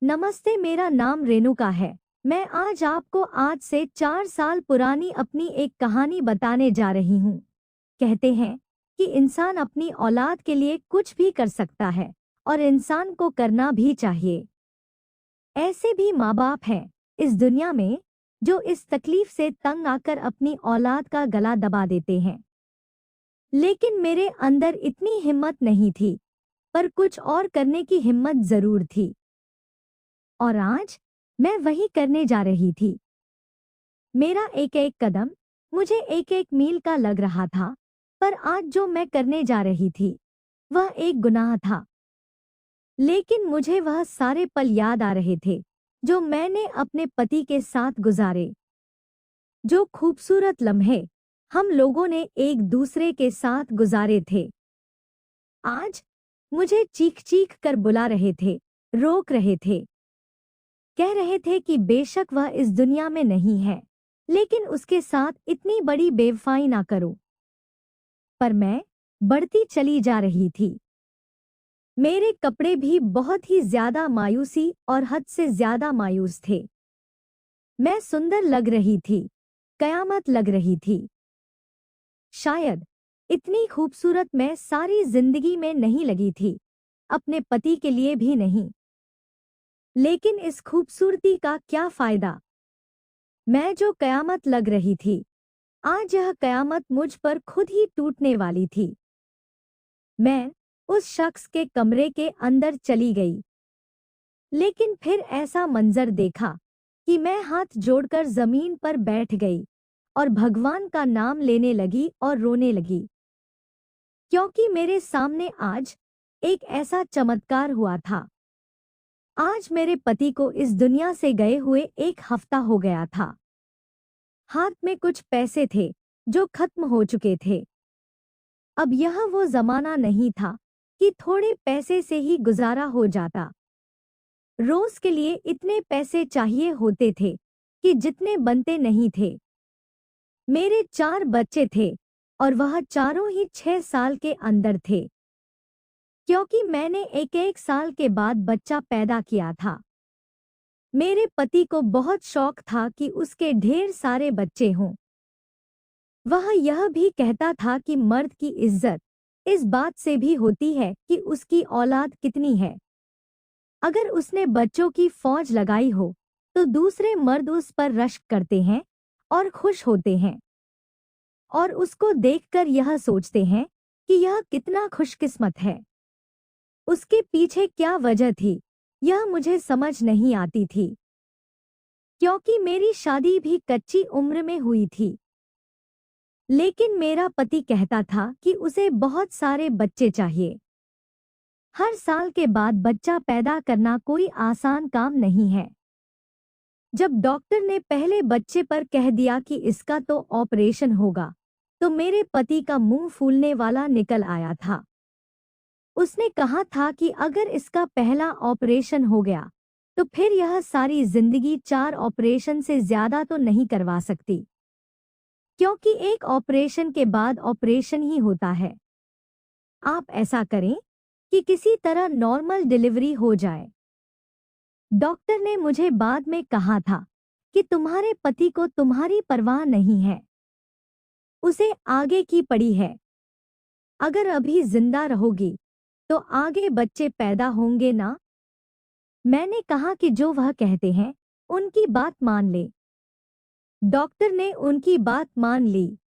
नमस्ते, मेरा नाम रेणुका है। मैं आज आपको आज से 4 साल पुरानी अपनी एक कहानी बताने जा रही हूँ। कहते हैं कि इंसान अपनी औलाद के लिए कुछ भी कर सकता है और इंसान को करना भी चाहिए। ऐसे भी माँ बाप हैं इस दुनिया में जो इस तकलीफ से तंग आकर अपनी औलाद का गला दबा देते हैं। लेकिन मेरे अंदर इतनी हिम्मत नहीं थी, पर कुछ और करने की हिम्मत जरूर थी। और आज मैं वही करने जा रही थी। मेरा एक एक कदम मुझे एक एक मील का लग रहा था, पर आज जो मैं करने जा रही थी वह एक गुनाह था। लेकिन मुझे वह सारे पल याद आ रहे थे जो मैंने अपने पति के साथ गुजारे, जो खूबसूरत लम्हे हम लोगों ने एक दूसरे के साथ गुजारे थे। आज मुझे चीख चीख कर बुला रहे थे, रोक रहे थे, कह रहे थे कि बेशक वह इस दुनिया में नहीं है, लेकिन उसके साथ इतनी बड़ी बेवफाई ना करो। पर मैं बढ़ती चली जा रही थी। मेरे कपड़े भी बहुत ही ज्यादा मायूसी और हद से ज्यादा मायूस थे। मैं सुंदर लग रही थी, कयामत लग रही थी। शायद इतनी खूबसूरत मैं सारी जिंदगी में नहीं लगी थी, अपने पति के लिए भी नहीं। लेकिन इस खूबसूरती का क्या फायदा? मैं जो कयामत लग रही थी, आज यह कयामत मुझ पर खुद ही टूटने वाली थी। मैं उस शख्स के कमरे के अंदर चली गई, लेकिन फिर ऐसा मंजर देखा कि मैं हाथ जोड़कर जमीन पर बैठ गई और भगवान का नाम लेने लगी और रोने लगी, क्योंकि मेरे सामने आज एक ऐसा चमत्कार हुआ था। आज मेरे पति को इस दुनिया से गए हुए 1 हफ्ता हो गया था। हाथ में कुछ पैसे थे जो खत्म हो चुके थे। अब यह वो जमाना नहीं था कि थोड़े पैसे से ही गुजारा हो जाता। रोज के लिए इतने पैसे चाहिए होते थे कि जितने बनते नहीं थे। मेरे 4 बच्चे थे और वह चारों ही 6 साल के अंदर थे, क्योंकि मैंने एक एक साल के बाद बच्चा पैदा किया था। मेरे पति को बहुत शौक था कि उसके ढेर सारे बच्चे हों। वह यह भी कहता था कि मर्द की इज्जत इस बात से भी होती है कि उसकी औलाद कितनी है। अगर उसने बच्चों की फौज लगाई हो तो दूसरे मर्द उस पर रश्क करते हैं और खुश होते हैं, और उसको देखकर यह सोचते हैं कि यह कितना खुशकिस्मत है। उसके पीछे क्या वजह थी, यह मुझे समझ नहीं आती थी, क्योंकि मेरी शादी भी कच्ची उम्र में हुई थी। लेकिन मेरा पति कहता था कि उसे बहुत सारे बच्चे चाहिए। हर साल के बाद बच्चा पैदा करना कोई आसान काम नहीं है। जब डॉक्टर ने पहले बच्चे पर कह दिया कि इसका तो ऑपरेशन होगा, तो मेरे पति का मुंह फूलने वाला निकल आया था। उसने कहा था कि अगर इसका पहला ऑपरेशन हो गया तो फिर यह सारी जिंदगी 4 ऑपरेशन से ज्यादा तो नहीं करवा सकती, क्योंकि एक ऑपरेशन के बाद ऑपरेशन ही होता है। आप ऐसा करें कि किसी तरह नॉर्मल डिलीवरी हो जाए। डॉक्टर ने मुझे बाद में कहा था कि तुम्हारे पति को तुम्हारी परवाह नहीं है, उसे आगे की पड़ी है। अगर अभी जिंदा रहोगी तो आगे बच्चे पैदा होंगे ना। मैंने कहा कि जो वह कहते हैं उनकी बात मान ले। डॉक्टर ने उनकी बात मान ली,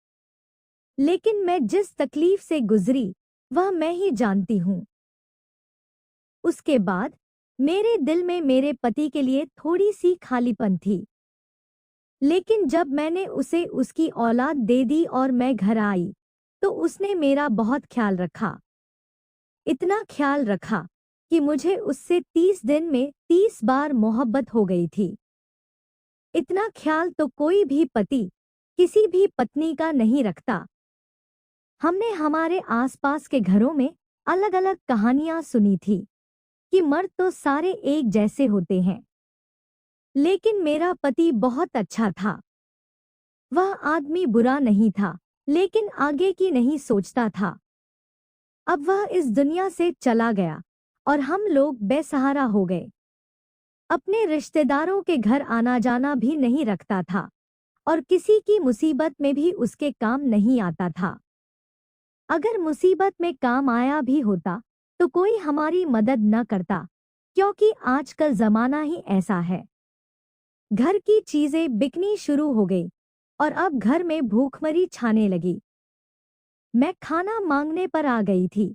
लेकिन मैं जिस तकलीफ से गुजरी वह मैं ही जानती हूँ। उसके बाद मेरे दिल में मेरे पति के लिए थोड़ी सी खालीपन थी। लेकिन जब मैंने उसे उसकी औलाद दे दी और मैं घर आई, तो उसने मेरा बहुत ख्याल रखा। इतना ख्याल रखा कि मुझे उससे 30 दिन में 30 बार मोहब्बत हो गई थी। इतना ख्याल तो कोई भी पति किसी भी पत्नी का नहीं रखता। हमने हमारे आसपास के घरों में अलग अलग कहानियां सुनी थी कि मर्द तो सारे एक जैसे होते हैं, लेकिन मेरा पति बहुत अच्छा था। वह आदमी बुरा नहीं था, लेकिन आगे की नहीं सोचता था। अब वह इस दुनिया से चला गया और हम लोग बेसहारा हो गए। अपने रिश्तेदारों के घर आना जाना भी नहीं रखता था और किसी की मुसीबत में भी उसके काम नहीं आता था। अगर मुसीबत में काम आया भी होता तो कोई हमारी मदद न करता, क्योंकि आजकल जमाना ही ऐसा है। घर की चीजें बिकनी शुरू हो गई और अब घर में भूखमरी छाने लगी। मैं खाना मांगने पर आ गई थी।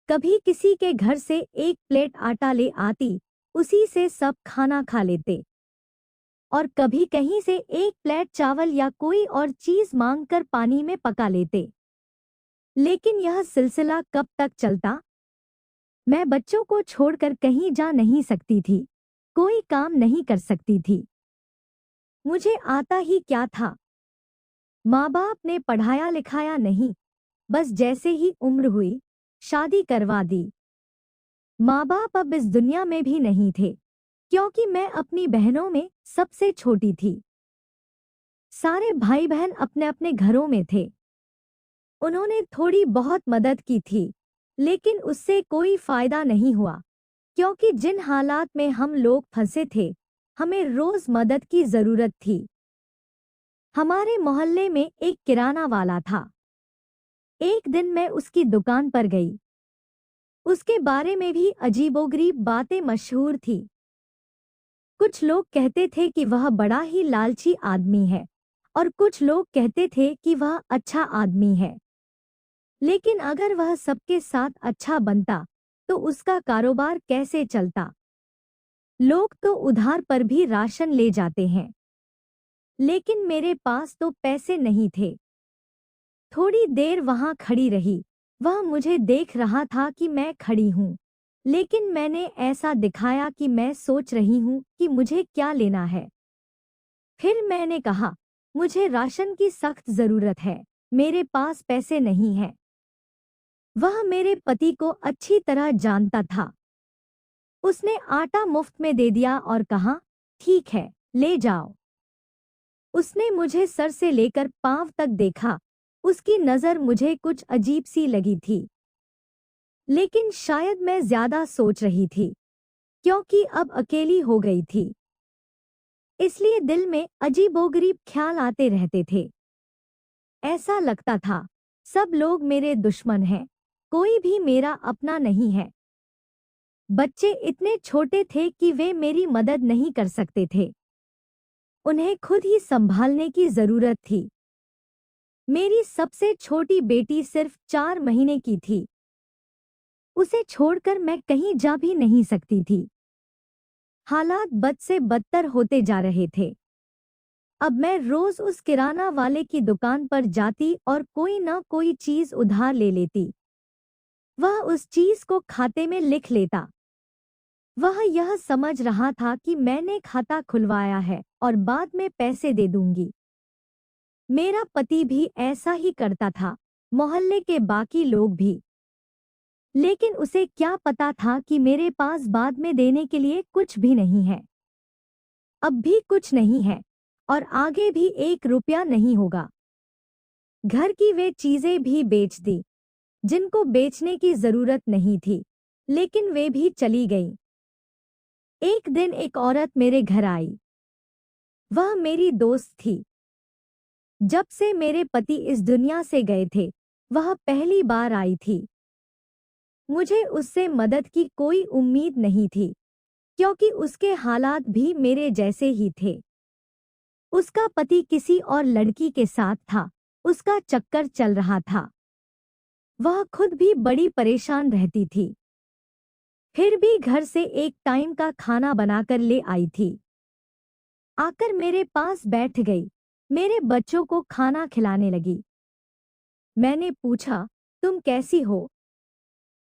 कभी किसी के घर से एक प्लेट आटा ले आती, उसी से सब खाना खा लेते, और कभी कहीं से एक प्लेट चावल या कोई और चीज मांगकर पानी में पका लेते। लेकिन यह सिलसिला कब तक चलता? मैं बच्चों को छोड़कर कहीं जा नहीं सकती थी, कोई काम नहीं कर सकती थी। मुझे आता ही क्या था? माँ बाप ने पढ़ाया लिखाया नहीं, बस जैसे ही उम्र हुई शादी करवा दी। माँ बाप अब इस दुनिया में भी नहीं थे, क्योंकि मैं अपनी बहनों में सबसे छोटी थी। सारे भाई बहन अपने अपने घरों में थे। उन्होंने थोड़ी बहुत मदद की थी, लेकिन उससे कोई फायदा नहीं हुआ, क्योंकि जिन हालात में हम लोग फंसे थे, हमें रोज मदद की जरूरत थी। हमारे मोहल्ले में एक किराना वाला था। एक दिन मैं उसकी दुकान पर गई। उसके बारे में भी अजीबोगरीब बातें मशहूर थी। कुछ लोग कहते थे कि वह बड़ा ही लालची आदमी है और कुछ लोग कहते थे कि वह अच्छा आदमी है। लेकिन अगर वह सबके साथ अच्छा बनता तो उसका कारोबार कैसे चलता? लोग तो उधार पर भी राशन ले जाते हैं, लेकिन मेरे पास तो पैसे नहीं थे। थोड़ी देर वहां खड़ी रही। वह मुझे देख रहा था कि मैं खड़ी हूं, लेकिन मैंने ऐसा दिखाया कि मैं सोच रही हूं कि मुझे क्या लेना है। फिर मैंने कहा, मुझे राशन की सख्त जरूरत है, मेरे पास पैसे नहीं हैं। वह मेरे पति को अच्छी तरह जानता था। उसने आटा मुफ्त में दे दिया और कहा, ठीक है, ले जाओ। उसने मुझे सर से लेकर पांव तक देखा। उसकी नजर मुझे कुछ अजीब सी लगी थी, लेकिन शायद मैं ज्यादा सोच रही थी, क्योंकि अब अकेली हो गई थी। इसलिए दिल में अजीबोगरीब ख्याल आते रहते थे। ऐसा लगता था सब लोग मेरे दुश्मन हैं, कोई भी मेरा अपना नहीं है। बच्चे इतने छोटे थे कि वे मेरी मदद नहीं कर सकते थे। उन्हें खुद ही संभालने की जरूरत थी। मेरी सबसे छोटी बेटी सिर्फ 4 महीने की थी। उसे छोड़कर मैं कहीं जा भी नहीं सकती थी। हालात बद से बदतर होते जा रहे थे। अब मैं रोज उस किराना वाले की दुकान पर जाती और कोई न कोई चीज उधार ले लेती। वह उस चीज को खाते में लिख लेता। वह यह समझ रहा था कि मैंने खाता खुलवाया है और बाद में पैसे दे दूंगी। मेरा पति भी ऐसा ही करता था, मोहल्ले के बाकी लोग भी। लेकिन उसे क्या पता था कि मेरे पास बाद में देने के लिए कुछ भी नहीं है। अब भी कुछ नहीं है और आगे भी 1 रुपया नहीं होगा। घर की वे चीजें भी बेच दी जिनको बेचने की जरूरत नहीं थी, लेकिन वे भी चली गईं। एक दिन एक औरत मेरे घर आई। वह मेरी दोस्त थी। जब से मेरे पति इस दुनिया से गए थे, वह पहली बार आई थी। मुझे उससे मदद की कोई उम्मीद नहीं थी, क्योंकि उसके हालात भी मेरे जैसे ही थे। उसका पति किसी और लड़की के साथ था, उसका चक्कर चल रहा था। वह खुद भी बड़ी परेशान रहती थी, फिर भी घर से एक टाइम का खाना बनाकर ले आई थी। आकर मेरे पास बैठ गई, मेरे बच्चों को खाना खिलाने लगी। मैंने पूछा, तुम कैसी हो?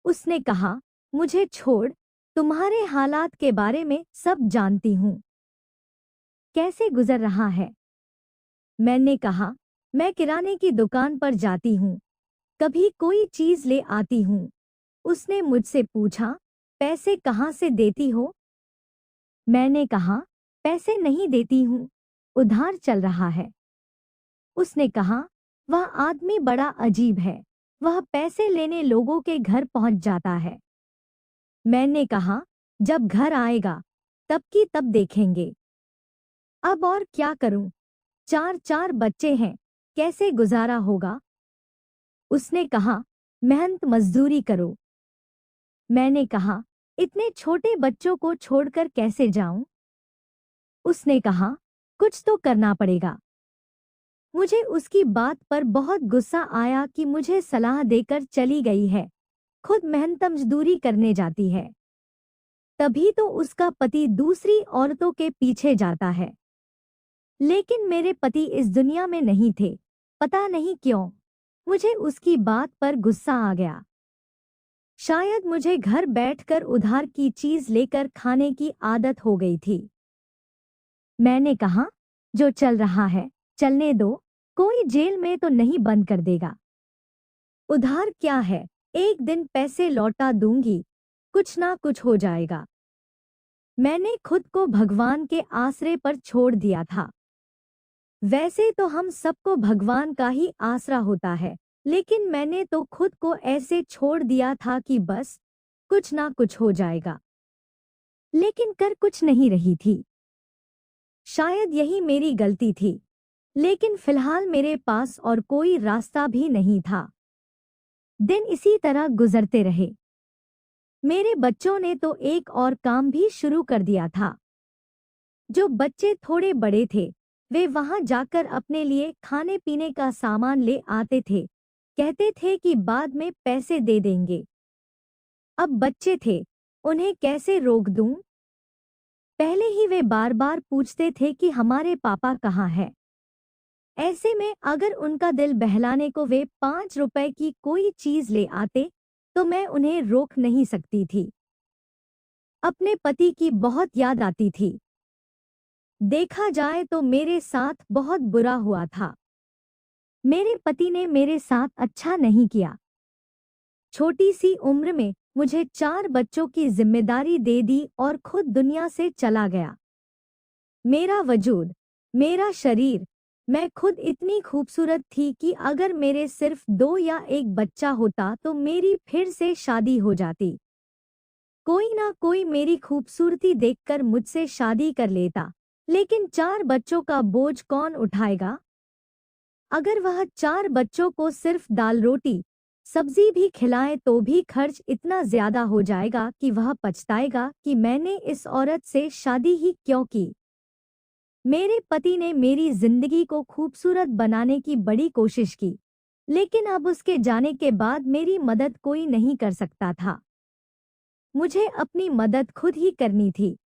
उसने कहा, मुझे छोड़, तुम्हारे हालात के बारे में सब जानती हूँ। कैसे गुजर रहा है? मैंने कहा, मैं किराने की दुकान पर जाती हूँ, कभी कोई चीज ले आती हूँ। उसने मुझसे पूछा, पैसे कहाँ से देती हो? मैंने कहा, पैसे नहीं देती हूँ, उधार चल रहा है। उसने कहा, वह आदमी बड़ा अजीब है, वह पैसे लेने लोगों के घर पहुंच जाता है। मैंने कहा, जब घर आएगा तब की तब देखेंगे। अब और क्या करूं? चार चार बच्चे हैं, कैसे गुजारा होगा? उसने कहा, मेहनत मजदूरी करो। मैंने कहा, इतने छोटे बच्चों को छोड़कर कैसे जाऊं? उसने कहा, कुछ तो करना पड़ेगा। मुझे उसकी बात पर बहुत गुस्सा आया कि मुझे सलाह देकर चली गई है, खुद मेहनत मजदूरी करने जाती है। तभी तो उसका पति दूसरी औरतों के पीछे जाता है। लेकिन मेरे पति इस दुनिया में नहीं थे, पता नहीं क्यों। मुझे उसकी बात पर गुस्सा आ गया। शायद मुझे घर बैठकर उधार की चीज लेकर खाने की आदत हो गई थी। मैंने कहा, जो चल रहा है चलने दो, कोई जेल में तो नहीं बंद कर देगा। उधार क्या है, एक दिन पैसे लौटा दूंगी, कुछ ना कुछ हो जाएगा। मैंने खुद को भगवान के आसरे पर छोड़ दिया था। वैसे तो हम सबको भगवान का ही आसरा होता है, लेकिन मैंने तो खुद को ऐसे छोड़ दिया था कि बस कुछ ना कुछ हो जाएगा। लेकिन कर कुछ नहीं रही थी। शायद यही मेरी गलती थी, लेकिन फिलहाल मेरे पास और कोई रास्ता भी नहीं था। दिन इसी तरह गुजरते रहे। मेरे बच्चों ने तो एक और काम भी शुरू कर दिया था। जो बच्चे थोड़े बड़े थे, वे वहां जाकर अपने लिए खाने पीने का सामान ले आते थे, कहते थे कि बाद में पैसे दे देंगे। अब बच्चे थे, उन्हें कैसे रोक दूं? पहले ही वे बार बार पूछते थे कि हमारे पापा कहाँ हैं। ऐसे में अगर उनका दिल बहलाने को वे 5 रुपए की कोई चीज ले आते, तो मैं उन्हें रोक नहीं सकती थी। अपने पति की बहुत याद आती थी। देखा जाए तो मेरे साथ बहुत बुरा हुआ था। मेरे पति ने मेरे साथ अच्छा नहीं किया। छोटी सी उम्र में मुझे 4 बच्चों की जिम्मेदारी दे दी और खुद दुनिया से चला गया। मेरा वजूद, मेरा शरीर, मैं खुद इतनी खूबसूरत थी कि अगर मेरे सिर्फ 2 या 1 बच्चा होता तो मेरी फिर से शादी हो जाती। कोई ना कोई मेरी खूबसूरती देखकर मुझसे शादी कर लेता, लेकिन 4 बच्चों का बोझ कौन उठाएगा? अगर वह 4 बच्चों को सिर्फ दाल रोटी सब्जी भी खिलाए तो भी खर्च इतना ज्यादा हो जाएगा कि वह पछताएगा कि मैंने इस औरत से शादी ही क्यों की। मेरे पति ने मेरी जिंदगी को खूबसूरत बनाने की बड़ी कोशिश की, लेकिन अब उसके जाने के बाद मेरी मदद कोई नहीं कर सकता था। मुझे अपनी मदद खुद ही करनी थी,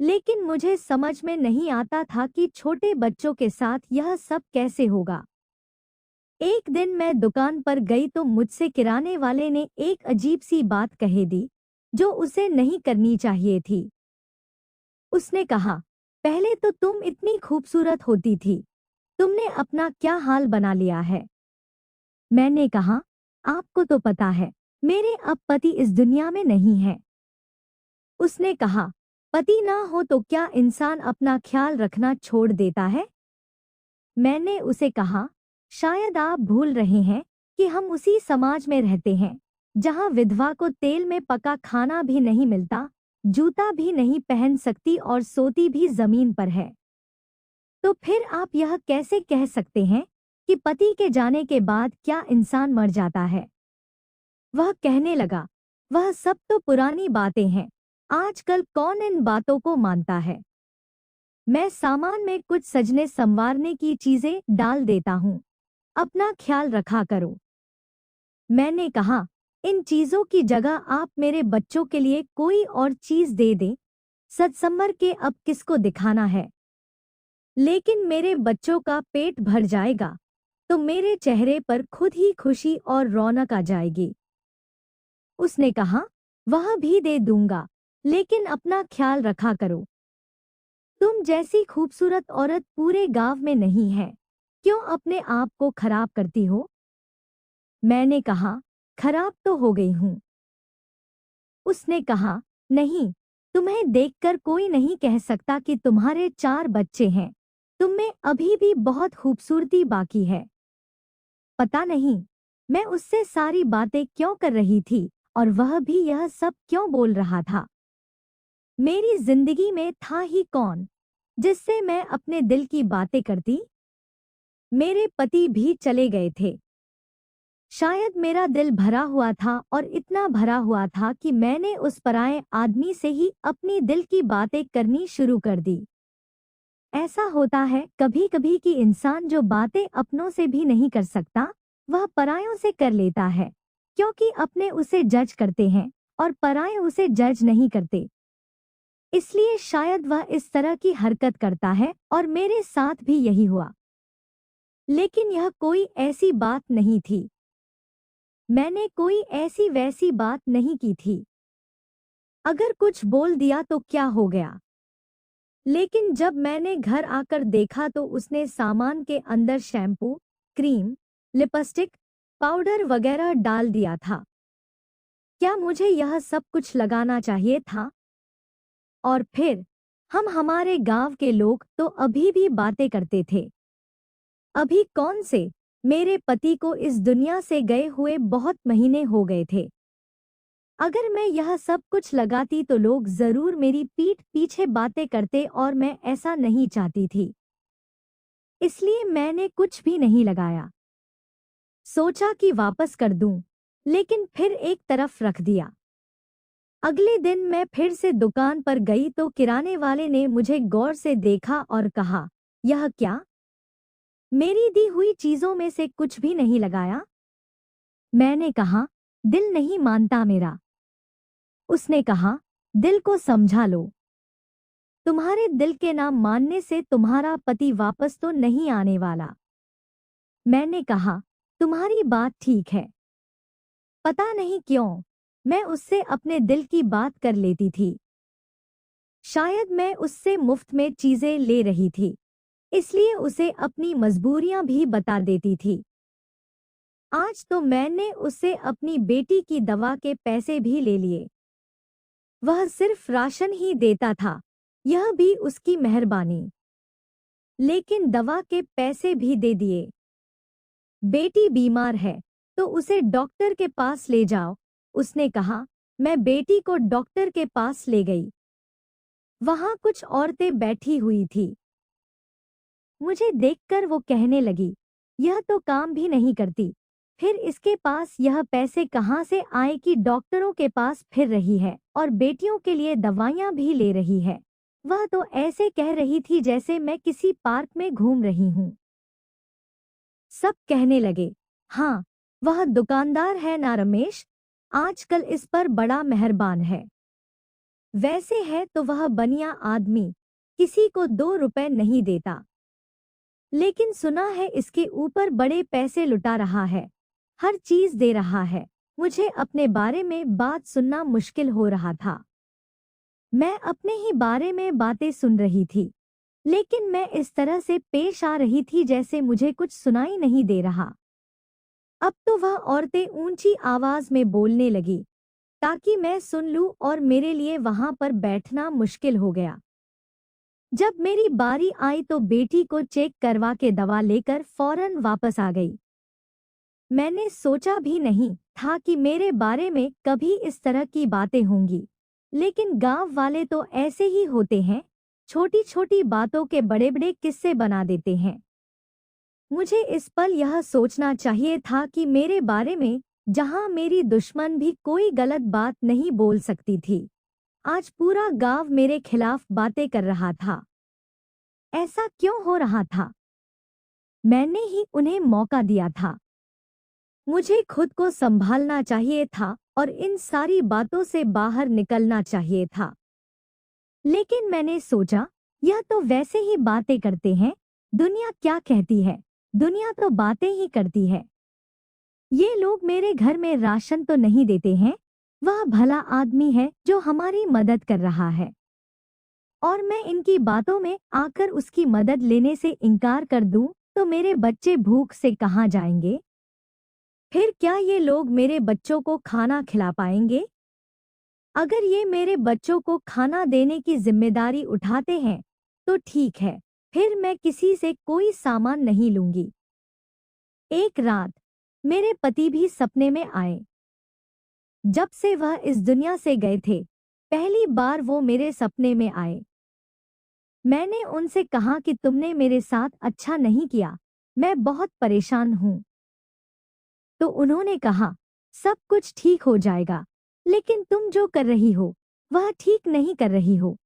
लेकिन मुझे समझ में नहीं आता था कि छोटे बच्चों के साथ यह सब कैसे होगा। एक दिन मैं दुकान पर गई तो मुझसे किराने वाले ने एक अजीब सी बात कह दी, जो उसे नहीं करनी चाहिए थी। उसने कहा, पहले तो तुम इतनी खूबसूरत होती थी, तुमने अपना क्या हाल बना लिया है? मैंने कहा, आपको तो पता है, मेरे अब पति इस दुनिया में नहीं है। उसने कहा, पति ना हो तो क्या इंसान अपना ख्याल रखना छोड़ देता है? मैंने उसे कहा, शायद आप भूल रहे हैं कि हम उसी समाज में रहते हैं, जहां विधवा को तेल में पका खाना भी नहीं मिलता, जूता भी नहीं पहन सकती और सोती भी जमीन पर है। तो फिर आप यह कैसे कह सकते हैं कि पति के जाने के बाद क्या इंसान मर जाता है? वह कहने लगा, वह सब तो पुरानी बातें हैं, आजकल कौन इन बातों को मानता है? मैं सामान में कुछ सजने संवारने की चीजें डाल देता हूँ, अपना ख्याल रखा करो। मैंने कहा, इन चीजों की जगह आप मेरे बच्चों के लिए कोई और चीज दे दें, सत्संबर के अब किसको दिखाना है? लेकिन मेरे बच्चों का पेट भर जाएगा, तो मेरे चेहरे पर खुद ही खुशी और रौनक आ जाएगी। उसने कहा, वह भी दे दूंगा, लेकिन अपना ख्याल रखा करो। तुम जैसी खूबसूरत औरत पूरे गांव में नहीं है, क्यों अपने आप को खराब करती हो? मैंने कहा, खराब तो हो गई हूँ। उसने कहा, नहीं, तुम्हें देखकर कोई नहीं कह सकता कि तुम्हारे 4 बच्चे हैं, तुम में अभी भी बहुत खूबसूरती बाकी है। पता नहीं, मैं उससे सारी बातें क्यों कर रही थी और वह भी यह सब क्यों बोल रहा था। मेरी जिंदगी में था ही कौन जिससे मैं अपने दिल की बातें करती। मेरे पति भी चले गए थे। शायद मेरा दिल भरा हुआ था और इतना भरा हुआ था कि मैंने उस पराये आदमी से ही अपनी दिल की बातें करनी शुरू कर दी। ऐसा होता है कभी कभी कि इंसान जो बातें अपनों से भी नहीं कर सकता, वह परायों से कर लेता है, क्योंकि अपने उसे जज करते हैं और पराये उसे जज नहीं करते। इसलिए शायद वह इस तरह की हरकत करता है और मेरे साथ भी यही हुआ। लेकिन यह कोई ऐसी बात नहीं थी। मैंने कोई ऐसी वैसी बात नहीं की थी। अगर कुछ बोल दिया तो क्या हो गया। लेकिन जब मैंने घर आकर देखा तो उसने सामान के अंदर शैम्पू, क्रीम, लिपस्टिक, पाउडर वगैरह डाल दिया था। क्या मुझे यह सब कुछ लगाना चाहिए था? और फिर हम हमारे गांव के लोग तो अभी भी बातें करते थे। अभी कौन से, मेरे पति को इस दुनिया से गए हुए बहुत महीने हो गए थे। अगर मैं यह सब कुछ लगाती तो लोग जरूर मेरी पीठ पीछे बातें करते और मैं ऐसा नहीं चाहती थी। इसलिए मैंने कुछ भी नहीं लगाया। सोचा कि वापस कर दूं, लेकिन फिर एक तरफ रख दिया। अगले दिन मैं फिर से दुकान पर गई तो किराने वाले ने मुझे गौर से देखा और कहा, यह क्या? मेरी दी हुई चीजों में से कुछ भी नहीं लगाया? मैंने कहा, दिल नहीं मानता मेरा। उसने कहा, दिल को समझा लो। तुम्हारे दिल के ना मानने से तुम्हारा पति वापस तो नहीं आने वाला। मैंने कहा, तुम्हारी बात ठीक है। पता नहीं क्यों मैं उससे अपने दिल की बात कर लेती थी। शायद मैं उससे मुफ्त में चीजें ले रही थी, इसलिए उसे अपनी मजबूरियां भी बता देती थी। आज तो मैंने उससे अपनी बेटी की दवा के पैसे भी ले लिए। वह सिर्फ राशन ही देता था, यह भी उसकी मेहरबानी। लेकिन दवा के पैसे भी दे दिए। बेटी बीमार है तो उसे डॉक्टर के पास ले जाओ, उसने कहा। मैं बेटी को डॉक्टर के पास ले गई। वहां कुछ औरतें बैठी हुई थी। मुझे देखकर वो कहने लगी, यह तो काम भी नहीं करती, फिर इसके पास यह पैसे कहाँ से आए कि डॉक्टरों के पास फिर रही है और बेटियों के लिए दवाइयाँ भी ले रही है। वह तो ऐसे कह रही थी जैसे मैं किसी पार्क में घूम रही हूँ। सब कहने लगे, हाँ, वह दुकानदार है ना रमेश, आजकल इस पर बड़ा मेहरबान है। वैसे है तो वह बनिया आदमी, किसी को 2 रुपए नहीं देता। लेकिन सुना है इसके ऊपर बड़े पैसे लुटा रहा है, हर चीज दे रहा है। मुझे अपने बारे में बात सुनना मुश्किल हो रहा था। मैं अपने ही बारे में बातें सुन रही थी, लेकिन मैं इस तरह से पेश आ रही थी जैसे मुझे कुछ सुनाई नहीं दे रहा। अब तो वह औरतें ऊंची आवाज में बोलने लगी, ताकि मैं सुन लूं और मेरे लिए वहां पर बैठना मुश्किल हो गया। जब मेरी बारी आई तो बेटी को चेक करवा के दवा लेकर फौरन वापस आ गई। मैंने सोचा भी नहीं था कि मेरे बारे में कभी इस तरह की बातें होंगी, लेकिन गांव वाले तो ऐसे ही होते हैं, छोटी छोटी बातों के बड़े बड़े किस्से बना देते हैं। मुझे इस पल यह सोचना चाहिए था कि मेरे बारे में जहां मेरी दुश्मन भी कोई गलत बात नहीं बोल सकती थी, आज पूरा गांव मेरे खिलाफ बातें कर रहा था। ऐसा क्यों हो रहा था? मैंने ही उन्हें मौका दिया था। मुझे खुद को संभालना चाहिए था और इन सारी बातों से बाहर निकलना चाहिए था। लेकिन मैंने सोचा, यह तो वैसे ही बातें करते हैं, दुनिया क्या कहती है, दुनिया तो बातें ही करती है। ये लोग मेरे घर में राशन तो नहीं देते हैं, वह भला आदमी है जो हमारी मदद कर रहा है, और मैं इनकी बातों में आकर उसकी मदद लेने से इनकार कर दूं तो मेरे बच्चे भूख से कहाँ जाएंगे? फिर क्या ये लोग मेरे बच्चों को खाना खिला पाएंगे? अगर ये मेरे बच्चों को खाना देने की जिम्मेदारी उठाते हैं तो ठीक है, फिर मैं किसी से कोई सामान नहीं लूंगी। एक रात मेरे पति भी सपने में आए। जब से वह इस दुनिया से गए थे, पहली बार वो मेरे सपने में आए। मैंने उनसे कहा कि तुमने मेरे साथ अच्छा नहीं किया, मैं बहुत परेशान हूँ। तो उन्होंने कहा, सब कुछ ठीक हो जाएगा, लेकिन तुम जो कर रही हो वह ठीक नहीं कर रही हो।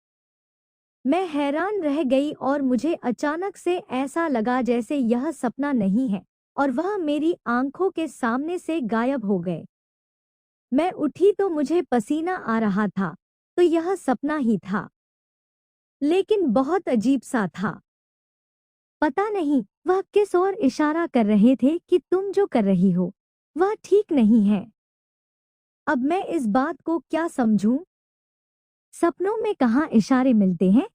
मैं हैरान रह गई और मुझे अचानक से ऐसा लगा जैसे यह सपना नहीं है और वह मेरी आंखों के सामने से गायब हो गए। मैं उठी तो मुझे पसीना आ रहा था, तो यह सपना ही था, लेकिन बहुत अजीब सा था। पता नहीं वह किस ओर इशारा कर रहे थे कि तुम जो कर रही हो वह ठीक नहीं है। अब मैं इस बात को क्या समझूं? सपनों में कहाँ इशारे मिलते हैं?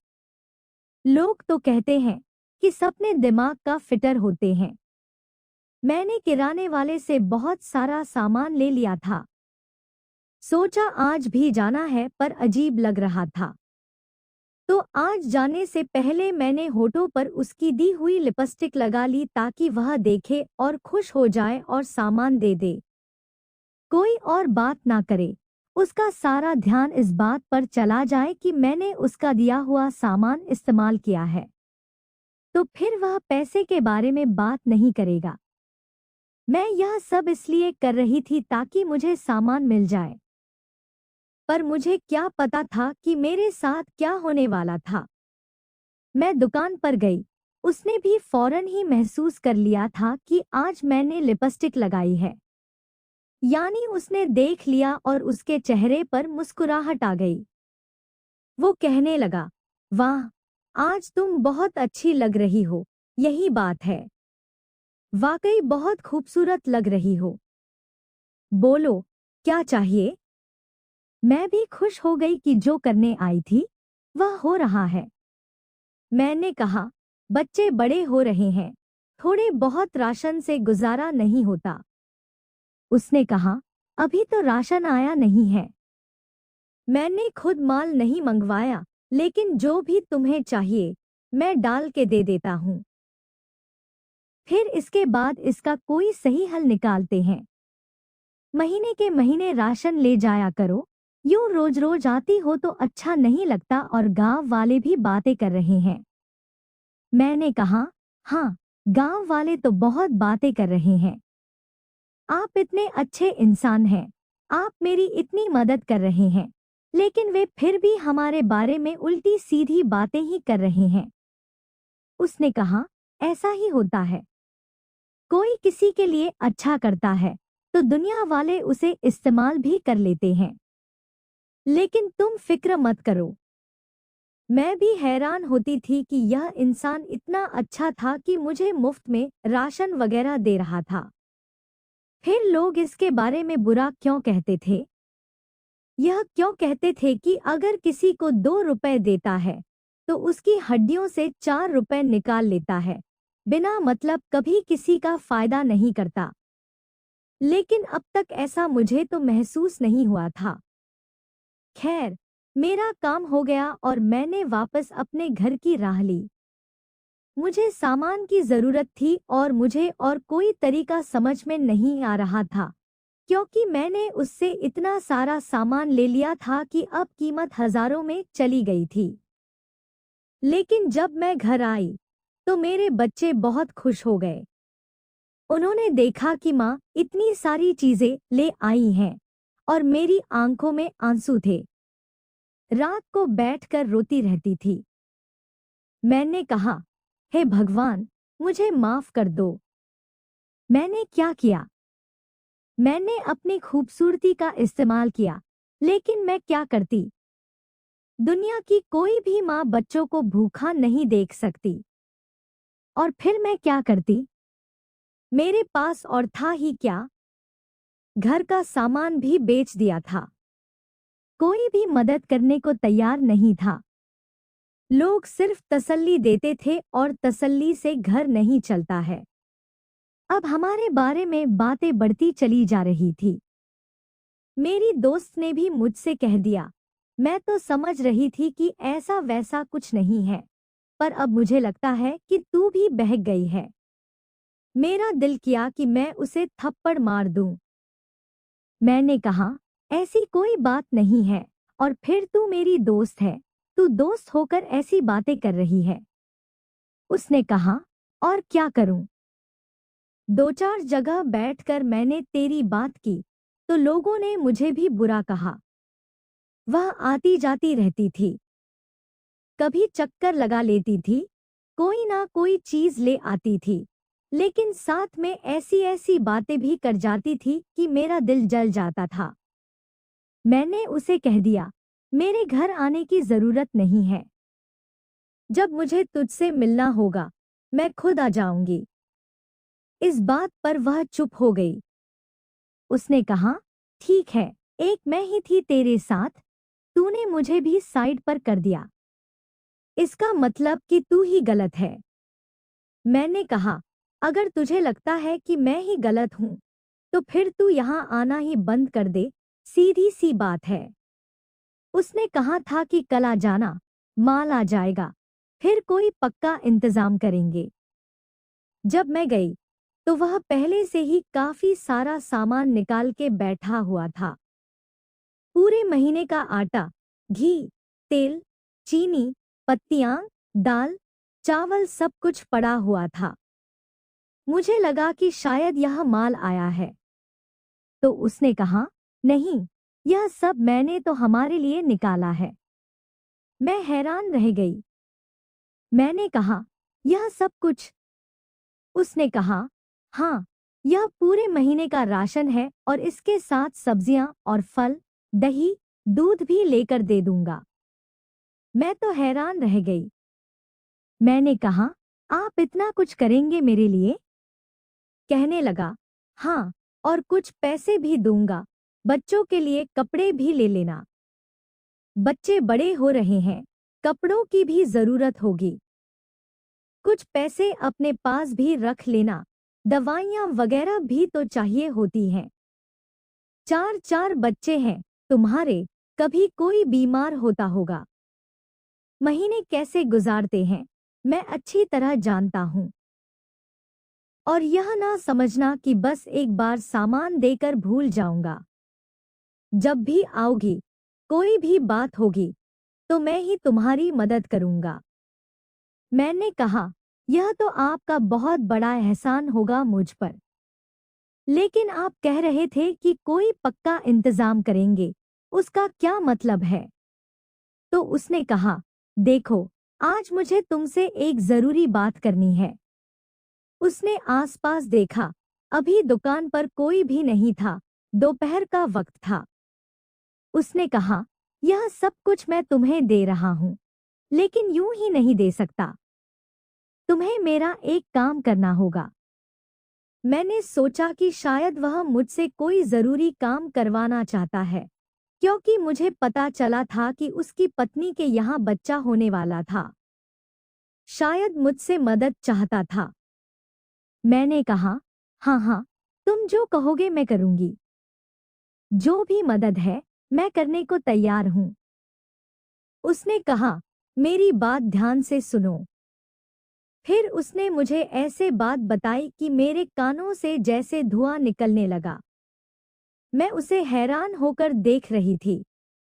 लोग तो कहते हैं कि सपने दिमाग का फिटर होते हैं। मैंने किराने वाले से बहुत सारा सामान ले लिया था। सोचा आज भी जाना है, पर अजीब लग रहा था। तो आज जाने से पहले मैंने होठों पर उसकी दी हुई लिपस्टिक लगा ली ताकि वह देखे और खुश हो जाए और सामान दे दे। कोई और बात ना करे, उसका सारा ध्यान इस बात पर चला जाए कि मैंने उसका दिया हुआ सामान इस्तेमाल किया है, तो फिर वह पैसे के बारे में बात नहीं करेगा। मैं यह सब इसलिए कर रही थी ताकि मुझे सामान मिल जाए, पर मुझे क्या पता था कि मेरे साथ क्या होने वाला था। मैं दुकान पर गई। उसने भी फौरन ही महसूस कर लिया था कि आज मैंने लिपस्टिक लगाई है। यानी उसने देख लिया और उसके चेहरे पर मुस्कुराहट आ गई। वो कहने लगा, वाह, आज तुम बहुत अच्छी लग रही हो, यही बात है। वाकई बहुत खूबसूरत लग रही हो। बोलो, क्या चाहिए? मैं भी खुश हो गई कि जो करने आई थी वह हो रहा है। मैंने कहा, बच्चे बड़े हो रहे हैं, थोड़े बहुत राशन से गुजारा नहीं होता। उसने कहा, अभी तो राशन आया नहीं है। मैंने खुद माल नहीं मंगवाया, लेकिन जो भी तुम्हें चाहिए मैं डाल के दे देता हूँ। फिर इसके बाद इसका कोई सही हल निकालते हैं। महीने के महीने राशन ले जाया करो, यूं रोज रोज आती हो तो अच्छा नहीं लगता और गांव वाले भी बातें कर रहे हैं। मैंने कहा, हाँ, गांव वाले तो बहुत बातें कर रहे हैं। आप इतने अच्छे इंसान हैं, आप मेरी इतनी मदद कर रहे हैं, लेकिन वे फिर भी हमारे बारे में उल्टी सीधी बातें ही कर रहे हैं। उसने कहा, ऐसा ही होता है। कोई किसी के लिए अच्छा करता है तो दुनिया वाले उसे इस्तेमाल भी कर लेते हैं। लेकिन तुम फिक्र मत करो। मैं भी हैरान होती थी कि यह इंसान इतना अच्छा था कि मुझे मुफ्त में राशन वगैरह दे रहा था। फिर लोग इसके बारे में बुरा क्यों कहते थे? यह क्यों कहते थे कि अगर किसी को 2 रुपए देता है तो उसकी हड्डियों से 4 रुपए निकाल लेता है, बिना मतलब कभी किसी का फायदा नहीं करता। लेकिन अब तक ऐसा मुझे तो महसूस नहीं हुआ था। खैर, मेरा काम हो गया और मैंने वापस अपने घर की राह ली। मुझे सामान की जरूरत थी और मुझे और कोई तरीका समझ में नहीं आ रहा था, क्योंकि मैंने उससे इतना सारा सामान ले लिया था कि अब कीमत हजारों में चली गई थी। लेकिन जब मैं घर आई तो मेरे बच्चे बहुत खुश हो गए। उन्होंने देखा कि माँ इतनी सारी चीजें ले आई हैं और मेरी आंखों में आंसू थे। रात को बैठकर रोती रहती थी। मैंने कहा, हे भगवान, मुझे माफ कर दो। मैंने क्या किया? मैंने अपनी खूबसूरती का इस्तेमाल किया, लेकिन मैं क्या करती? दुनिया की कोई भी माँ बच्चों को भूखा नहीं देख सकती। और फिर मैं क्या करती? मेरे पास और था ही क्या? घर का सामान भी बेच दिया था। कोई भी मदद करने को तैयार नहीं था। लोग सिर्फ तसल्ली देते थे और तसल्ली से घर नहीं चलता है। अब हमारे बारे में बातें बढ़ती चली जा रही थी। मेरी दोस्त ने भी मुझसे कह दिया। मैं तो समझ रही थी कि ऐसा वैसा कुछ नहीं है, पर अब मुझे लगता है कि तू भी बहक गई है। मेरा दिल किया कि मैं उसे थप्पड़ मार दूं। मैंने कहा, ऐसी कोई बात नहीं है और फिर तू मेरी दोस्त है, तू दोस्त होकर ऐसी बातें कर रही है। उसने कहा, और क्या करूं? दो चार जगह बैठकर मैंने तेरी बात की तो लोगों ने मुझे भी बुरा कहा। वह आती जाती रहती थी, कभी चक्कर लगा लेती थी, कोई ना कोई चीज ले आती थी, लेकिन साथ में ऐसी ऐसी बातें भी कर जाती थी कि मेरा दिल जल जाता था। मैंने उसे कह दिया, मेरे घर आने की जरूरत नहीं है। जब मुझे तुझसे मिलना होगा मैं खुद आ जाऊंगी। इस बात पर वह चुप हो गई। उसने कहा, ठीक है, एक मैं ही थी तेरे साथ, तूने मुझे भी साइड पर कर दिया। इसका मतलब कि तू ही गलत है। मैंने कहा, अगर तुझे लगता है कि मैं ही गलत हूं तो फिर तू यहाँ आना ही बंद कर दे, सीधी सी बात है। उसने कहा था कि कल आ जाना, माल आ जाएगा, फिर कोई पक्का इंतजाम करेंगे। जब मैं गई तो वह पहले से ही काफी सारा सामान निकाल के बैठा हुआ था। पूरे महीने का आटा, घी, तेल, चीनी, पत्तियां, दाल, चावल सब कुछ पड़ा हुआ था। मुझे लगा कि शायद यह माल आया है। तो उसने कहा, नहीं, यह सब मैंने तो हमारे लिए निकाला है। मैं हैरान रह गई। मैंने कहा, यह सब कुछ? उसने कहा, हाँ, यह पूरे महीने का राशन है और इसके साथ सब्जियां और फल, दही, दूध भी लेकर दे दूंगा। मैं तो हैरान रह गई। मैंने कहा, आप इतना कुछ करेंगे मेरे लिए? कहने लगा, हाँ, और कुछ पैसे भी दूंगा, बच्चों के लिए कपड़े भी ले लेना। बच्चे बड़े हो रहे हैं, कपड़ों की भी जरूरत होगी। कुछ पैसे अपने पास भी रख लेना, दवाइयाँ वगैरह भी तो चाहिए होती हैं। चार चार बच्चे हैं तुम्हारे, कभी कोई बीमार होता होगा। महीने कैसे गुजारते हैं मैं अच्छी तरह जानता हूँ। और यह ना समझना कि बस एक बार सामान देकर भूल जाऊंगा। जब भी आओगी, कोई भी बात होगी, तो मैं ही तुम्हारी मदद करूंगा। मैंने कहा, यह तो आपका बहुत बड़ा एहसान होगा मुझ पर। लेकिन आप कह रहे थे कि कोई पक्का इंतजाम करेंगे, उसका क्या मतलब है? तो उसने कहा, देखो, आज मुझे तुमसे एक जरूरी बात करनी है। उसने आसपास देखा, अभी दुकान पर कोई भी नहीं था, दोपहर का वक्त था। उसने कहा, यह सब कुछ मैं तुम्हें दे रहा हूँ, लेकिन यूं ही नहीं दे सकता। तुम्हें मेरा एक काम करना होगा। मैंने सोचा कि शायद वह मुझसे कोई जरूरी काम करवाना चाहता है, क्योंकि मुझे पता चला था कि उसकी पत्नी के यहाँ बच्चा होने वाला था। शायद मुझसे मदद चाहता था। मैंने कहा, हाँ हाँ, तुम जो कहोगे मैं करूंगी। जो भी मदद है मैं करने को तैयार हूँ। उसने कहा, मेरी बात ध्यान से सुनो। फिर उसने मुझे ऐसे बात बताई कि मेरे कानों से जैसे धुआं निकलने लगा। मैं उसे हैरान होकर देख रही थी,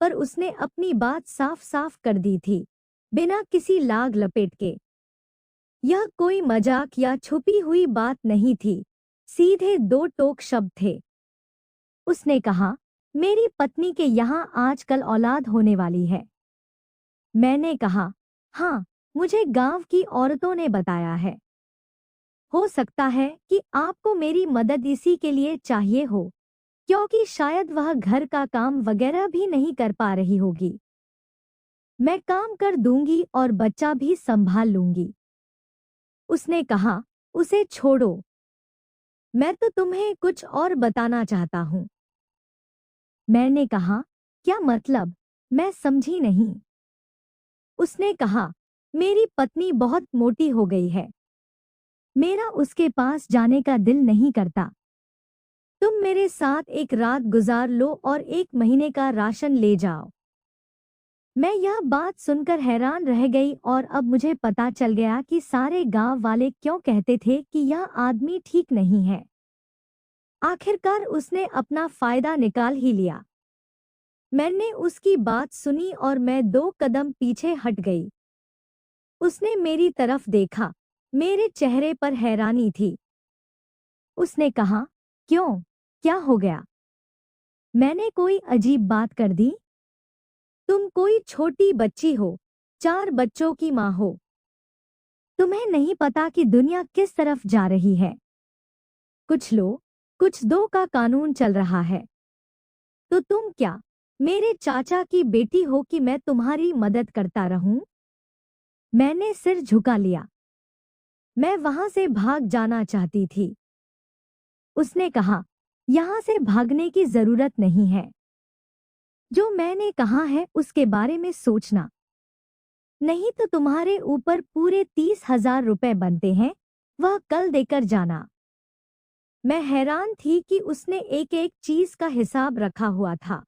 पर उसने अपनी बात साफ साफ कर दी थी, बिना किसी लाग लपेट के। यह कोई मजाक या छुपी हुई बात नहीं थी, सीधे दो टोक शब्द थे। उसने कहा, मेरी पत्नी के यहाँ आजकल औलाद होने वाली है। मैंने कहा, हाँ, मुझे गांव की औरतों ने बताया है। हो सकता है कि आपको मेरी मदद इसी के लिए चाहिए हो, क्योंकि शायद वह घर का काम वगैरह भी नहीं कर पा रही होगी। मैं काम कर दूंगी और बच्चा भी संभाल लूंगी। उसने कहा, उसे छोड़ो, मैं तो तुम्हें कुछ और बताना चाहता हूँ। मैंने कहा, क्या मतलब? मैं समझी नहीं। उसने कहा, मेरी पत्नी बहुत मोटी हो गई है, मेरा उसके पास जाने का दिल नहीं करता। तुम मेरे साथ एक रात गुजार लो और एक महीने का राशन ले जाओ। मैं यह बात सुनकर हैरान रह गई और अब मुझे पता चल गया कि सारे गांव वाले क्यों कहते थे कि यह आदमी ठीक नहीं है। आखिरकार उसने अपना फायदा निकाल ही लिया। मैंने उसकी बात सुनी और मैं 2 कदम पीछे हट गई। उसने मेरी तरफ देखा। मेरे चेहरे पर हैरानी थी। उसने कहा, क्यों? क्या हो गया? मैंने कोई अजीब बात कर दी? तुम कोई छोटी बच्ची हो, 4 बच्चों की माँ हो। तुम्हें नहीं पता कि दुनिया किस तरफ जा रही है। कुछ लो, कुछ दो का कानून चल रहा है। तो तुम क्या मेरे चाचा की बेटी हो कि मैं तुम्हारी मदद करता रहूं? मैंने सिर झुका लिया। मैं वहां से भाग जाना चाहती थी। उसने कहा, यहां से भागने की जरूरत नहीं है। जो मैंने कहा है उसके बारे में सोचना, नहीं तो तुम्हारे ऊपर पूरे 30,000 रुपए बनते हैं, वह कल देकर जाना। मैं हैरान थी कि उसने एक एक चीज का हिसाब रखा हुआ था।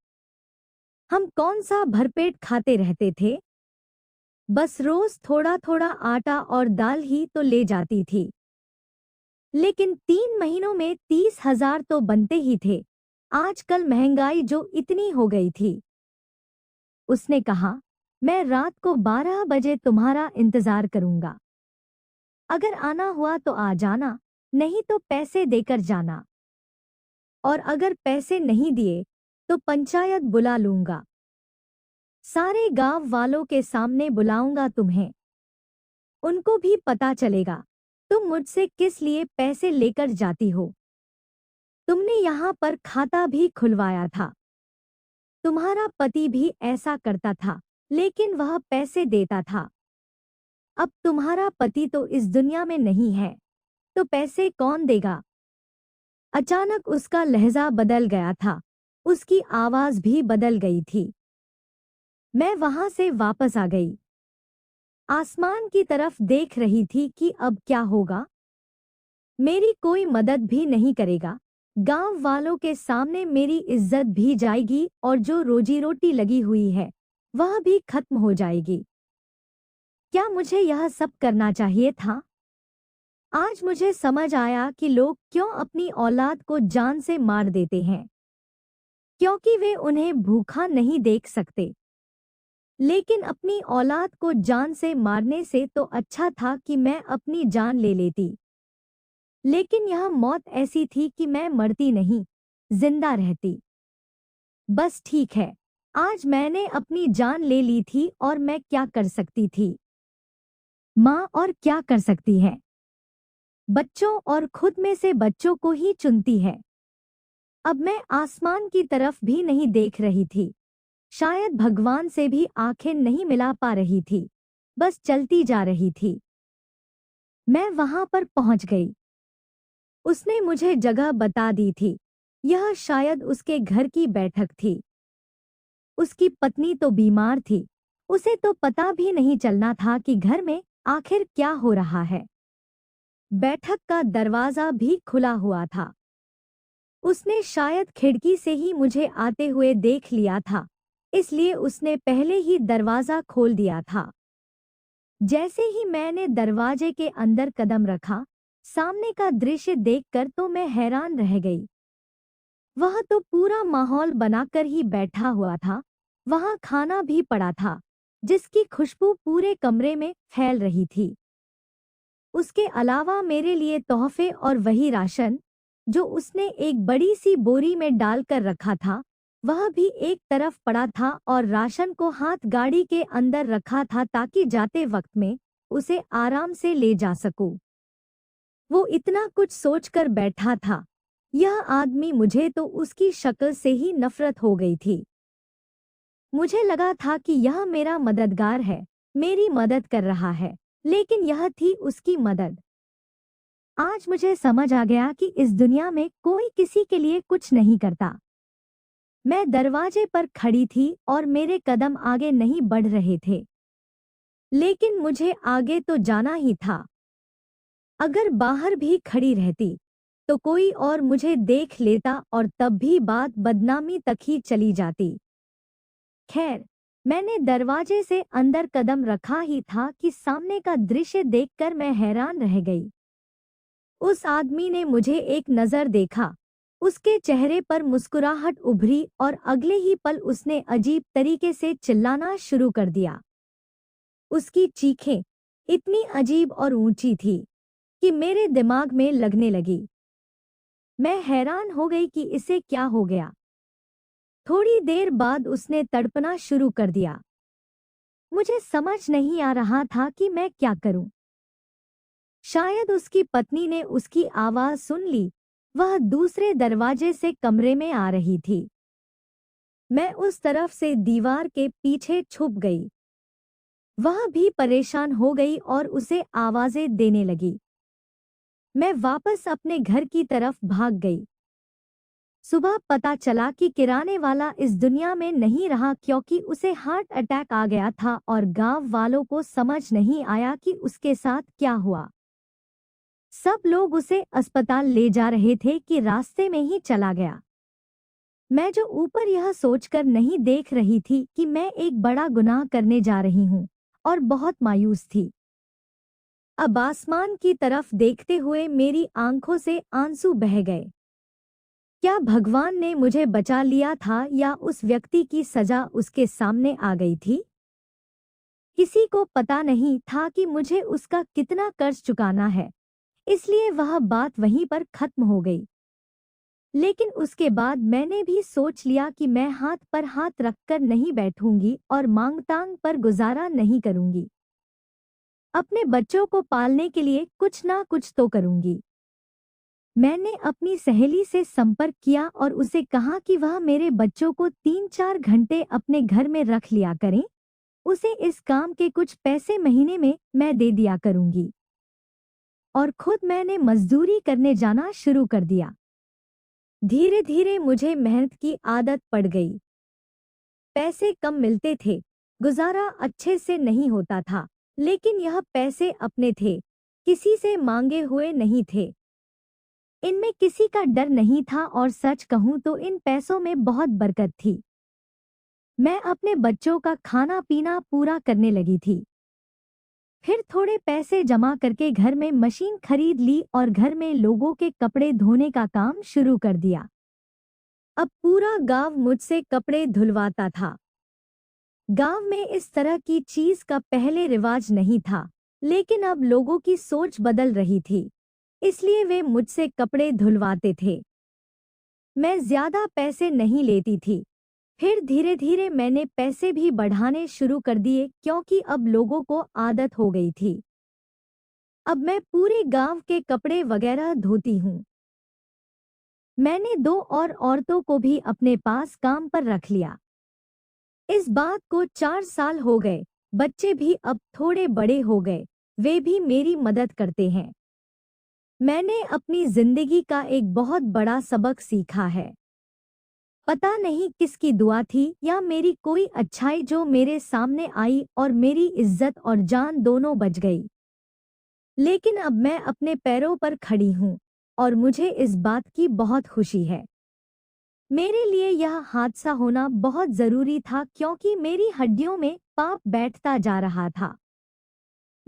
हम कौन सा भरपेट खाते रहते थे? बस रोज थोड़ा थोड़ा आटा और दाल ही तो ले जाती थी। लेकिन 3 महीनों में 30,000 तो बनते ही थे, आजकल महंगाई जो इतनी हो गई थी। उसने कहा, मैं रात को 12 बजे तुम्हारा इंतजार करूंगा। अगर आना हुआ तो आ जाना, नहीं तो पैसे देकर जाना। और अगर पैसे नहीं दिए तो पंचायत बुला लूंगा। सारे गांव वालों के सामने बुलाऊंगा तुम्हें। उनको भी पता चलेगा तुम मुझसे किस लिए पैसे लेकर जाती हो। तुमने यहाँ पर खाता भी खुलवाया था। तुम्हारा पति भी ऐसा करता था, लेकिन वह पैसे देता था। अब तुम्हारा पति तो इस दुनिया में नहीं है, तो पैसे कौन देगा? अचानक उसका लहजा बदल गया था। उसकी आवाज भी बदल गई थी। मैं वहां से वापस आ गई। आसमान की तरफ देख रही थी कि अब क्या होगा। मेरी कोई मदद भी नहीं करेगा। गांव वालों के सामने मेरी इज्जत भी जाएगी और जो रोजी रोटी लगी हुई है वह भी खत्म हो जाएगी। क्या मुझे यह सब करना चाहिए था? आज मुझे समझ आया कि लोग क्यों अपनी औलाद को जान से मार देते हैं, क्योंकि वे उन्हें भूखा नहीं देख सकते। लेकिन अपनी औलाद को जान से मारने से तो अच्छा था कि मैं अपनी जान ले लेती। लेकिन यह मौत ऐसी थी कि मैं मरती नहीं, जिंदा रहती। बस ठीक है, आज मैंने अपनी जान ले ली थी और मैं क्या कर सकती थी? माँ और क्या कर सकती है? बच्चों और खुद में से बच्चों को ही चुनती है। अब मैं आसमान की तरफ भी नहीं देख रही थी। शायद भगवान से भी आंखें नहीं मिला पा रही थी, बस चलती जा रही थी। मैं वहां पर पहुंच गई। उसने मुझे जगह बता दी थी। यह शायद उसके घर की बैठक थी। उसकी पत्नी तो बीमार थी। उसे तो पता भी नहीं चलना था कि घर में आखिर क्या हो रहा है। बैठक का दरवाजा भी खुला हुआ था। उसने शायद खिड़की से ही मुझे आते हुए देख लिया था, इसलिए उसने पहले ही दरवाजा खोल दिया था। जैसे ही मैंने दरवाजे के अंदर कदम रखा, सामने का दृश्य देखकर तो मैं हैरान रह गई। वह तो पूरा माहौल बनाकर ही बैठा हुआ था। वहां खाना भी पड़ा था, जिसकी खुशबू पूरे कमरे में फैल रही थी। उसके अलावा मेरे लिए तोहफे और वही राशन जो उसने एक बड़ी सी बोरी में डालकर रखा था, वह भी एक तरफ पड़ा था और राशन को हाथ गाड़ी के अंदर रखा था ताकि जाते वक्त में उसे आराम से ले जा सकूं। वो इतना कुछ सोचकर बैठा था। यह आदमी, मुझे तो उसकी शक्ल से ही नफरत हो गई थी। मुझे लगा था कि यह मेरा मददगार है, मेरी मदद कर रहा है, लेकिन यह थी उसकी मदद। आज मुझे समझ आ गया कि इस दुनिया में कोई किसी के लिए कुछ नहीं करता। मैं दरवाजे पर खड़ी थी और मेरे कदम आगे नहीं बढ़ रहे थे, लेकिन मुझे आगे तो जाना ही था। अगर बाहर भी खड़ी रहती तो कोई और मुझे देख लेता और तब भी बात बदनामी तक ही चली जाती। खैर, मैंने दरवाजे से अंदर कदम रखा ही था कि सामने का दृश्य देखकर मैं हैरान रह गई। उस आदमी ने मुझे एक नजर देखा, उसके चेहरे पर मुस्कुराहट उभरी और अगले ही पल उसने अजीब तरीके से चिल्लाना शुरू कर दिया। उसकी चीखें इतनी अजीब और ऊंची थी कि मेरे दिमाग में लगने लगी। मैं हैरान हो गई कि इसे क्या हो गया। थोड़ी देर बाद उसने तड़पना शुरू कर दिया। मुझे समझ नहीं आ रहा था कि मैं क्या करूं। शायद उसकी पत्नी ने उसकी आवाज सुन ली। वह दूसरे दरवाजे से कमरे में आ रही थी। मैं उस तरफ से दीवार के पीछे छुप गई। वह भी परेशान हो गई और उसे आवाजें देने लगी। मैं वापस अपने घर की तरफ भाग गई। सुबह पता चला कि किराने वाला इस दुनिया में नहीं रहा क्योंकि उसे हार्ट अटैक आ गया था और गांव वालों को समझ नहीं आया कि उसके साथ क्या हुआ। सब लोग उसे अस्पताल ले जा रहे थे कि रास्ते में ही चला गया। मैं जो ऊपर यह सोचकर नहीं देख रही थी कि मैं एक बड़ा गुनाह करने जा रही हूँ और बहुत मायूस थी। अब आसमान की तरफ देखते हुए मेरी आंखों से आंसू बह गए। क्या भगवान ने मुझे बचा लिया था या उस व्यक्ति की सजा उसके सामने आ गई थी? किसी को पता नहीं था कि मुझे उसका कितना कर्ज चुकाना है, इसलिए वह बात वहीं पर खत्म हो गई। लेकिन उसके बाद मैंने भी सोच लिया कि मैं हाथ पर हाथ रखकर नहीं बैठूंगी और मांग-तांग पर गुजारा नहीं करूंगी। अपने बच्चों को पालने के लिए कुछ ना कुछ तो करूंगी। मैंने अपनी सहेली से संपर्क किया और उसे कहा कि वह मेरे बच्चों को 3-4 घंटे अपने घर में रख लिया करें। उसे इस काम के कुछ पैसे महीने में मैं दे दिया करूंगी। और खुद मैंने मजदूरी करने जाना शुरू कर दिया। धीरे धीरे मुझे मेहनत की आदत पड़ गई। पैसे कम मिलते थे, गुजारा अच्छे से नहीं होता था, लेकिन यह पैसे अपने थे, किसी से मांगे हुए नहीं थे। इनमें किसी का डर नहीं था और सच कहूं तो इन पैसों में बहुत बरकत थी। मैं अपने बच्चों का खाना पीना पूरा करने लगी थी। फिर थोड़े पैसे जमा करके घर में मशीन खरीद ली और घर में लोगों के कपड़े धोने का काम शुरू कर दिया। अब पूरा गांव मुझसे कपड़े धुलवाता था। गांव में इस तरह की चीज का पहले रिवाज नहीं था, लेकिन अब लोगों की सोच बदल रही थी, इसलिए वे मुझसे कपड़े धुलवाते थे। मैं ज्यादा पैसे नहीं लेती थी। फिर धीरे धीरे मैंने पैसे भी बढ़ाने शुरू कर दिए क्योंकि अब लोगों को आदत हो गई थी। अब मैं पूरे गांव के कपड़े वगैरह धोती हूँ। मैंने 2 और औरतों को भी अपने पास काम पर रख लिया। इस बात को 4 साल हो गए। बच्चे भी अब थोड़े बड़े हो गए, वे भी मेरी मदद करते हैं। मैंने अपनी जिंदगी का एक बहुत बड़ा सबक सीखा है। पता नहीं किसकी दुआ थी या मेरी कोई अच्छाई जो मेरे सामने आई और मेरी इज्जत और जान दोनों बच गई। लेकिन अब मैं अपने पैरों पर खड़ी हूँ और मुझे इस बात की बहुत खुशी है। मेरे लिए यह हादसा होना बहुत जरूरी था क्योंकि मेरी हड्डियों में पाप बैठता जा रहा था।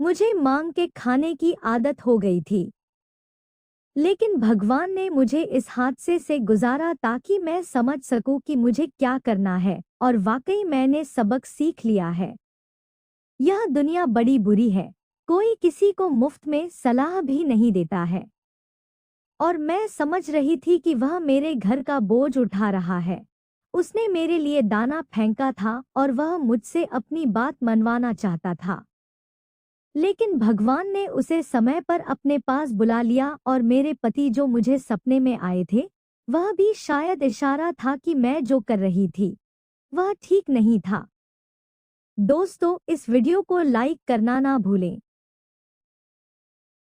मुझे मांग के खाने की आदत हो गई थी। लेकिन भगवान ने मुझे इस हादसे से गुजारा ताकि मैं समझ सकूं कि मुझे क्या करना है, और वाकई मैंने सबक सीख लिया है। यह दुनिया बड़ी बुरी है, कोई किसी को मुफ्त में सलाह भी नहीं देता है। और मैं समझ रही थी कि वह मेरे घर का बोझ उठा रहा है। उसने मेरे लिए दाना फेंका था और वह मुझसे अपनी बात मनवाना चाहता था। लेकिन भगवान ने उसे समय पर अपने पास बुला लिया और मेरे पति जो मुझे सपने में आए थे, वह भी शायद इशारा था कि मैं जो कर रही थी वह ठीक नहीं था। दोस्तों, इस वीडियो को लाइक करना ना भूलें।